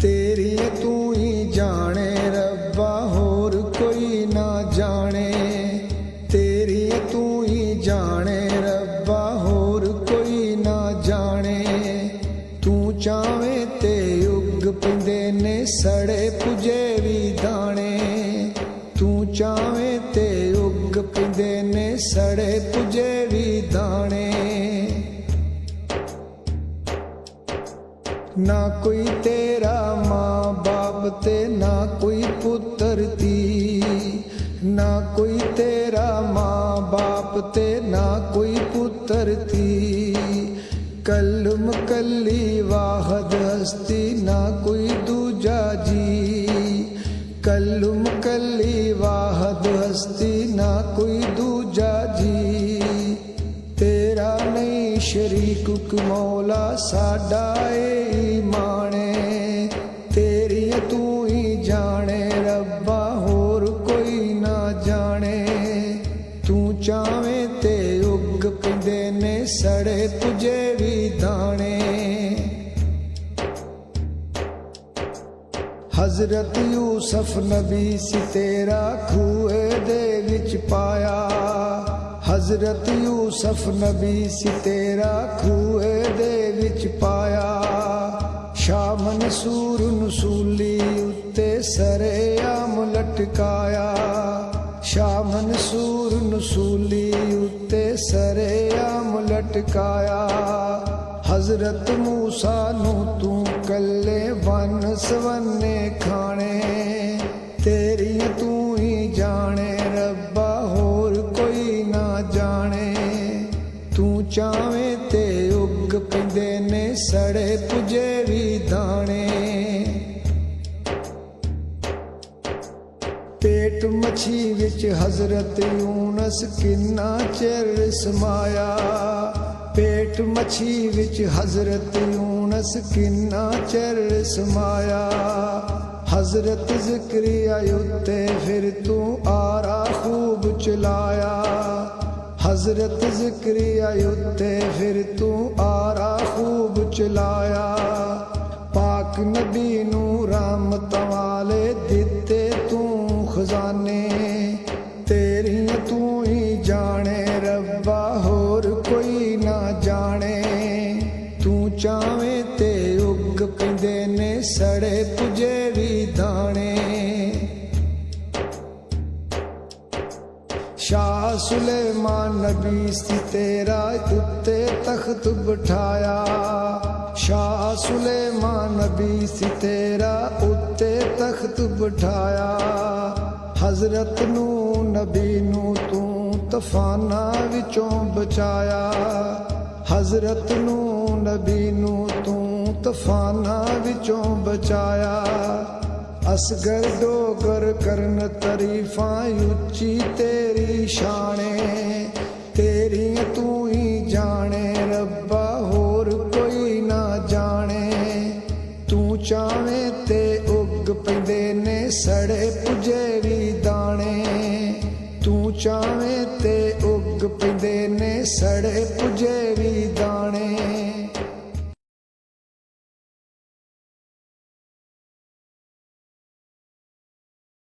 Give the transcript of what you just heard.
तेरी तू ही जाने रब्बा होर कोई ना जाने। तेरी तू ही जाने रब्बा होर कोई ना जाने। तू चावे ते उग पिंदे ने सड़े पुजे भी दाने। तू चावे ते उग पिंदे ने सड़े पुजे भी दाने। ना कोई तेरा माँ बाप ते ना कोई पुत्र ती। ना कोई तेरा माँ बाप ते ना कोई पुत्र ती। कल्लुम कल्ली वाहद हस्ती ना कोई दूजा जी। कल्लुम कल्ली वाहद हस्ती ना कोई दूजा जी। तेरा नहीं शरीक मौला साडा ईमाने। तेरी तू ही जाने रब्बा होर कोई ना जाने। तू चावे ते उग पिंदे ने सड़े पुजे भी दाने। हजरत यूसुफ नबी सी तेरा खूए दे विच पाया। हजरत यूसुफ नबी सी तेरा खूए दे विच पाया। शाह मंसूर नसूली उत्ते सरेआम लटकाया। शाह मंसूर नसूली उत्ते सरेआम लटकाया। हजरत मूसा नू तू कल्ले वन सवन्ने खाने। तेरी तू ही जाने रब्बा होर कोई ना जाने। तू चावे ते उग पिंदे ने सड़े पुजे भी दाने। पेट मच्छी विच हजरत यूनस किन्ना चिर समाया। पेट मच्छी विच हजरत यूनस किन्ना चिर समाया। हजरत ज़िक्रिया उत्ते फिर तू आरा खूब चलाया। हजरत ज़िक्रिया उत्ते फिर तू आरा खूब चलाया। पाक नबी नू रहमत वाले दिते तू खजाने। तेरी तू ही जाने रब्बा होर कोई ना जाने। तू चावे ते उग पिंदे ने सड़े पुजे भी दाने। शाह सुलेमान नबी सी तेरा उत्ते तख्त बिठाया। शाह सुलेमान नबी सी तेरा उत्ते तख्त बिठाया। हजरत नू नबी नू तू तूफाना विचों बचाया। हजरत नू नबी नू तू तूफाना विचों बचाया। असगर डोगर करन तरीफां उच्ची तेरी शाने। तेरी तू ही जाने रब्बा होर कोई ना जाने। तू चावे ते उग पिंदे ने सड़े पुजे भी दाने। तू चावे ते उग पिंदे ने सड़े पुजे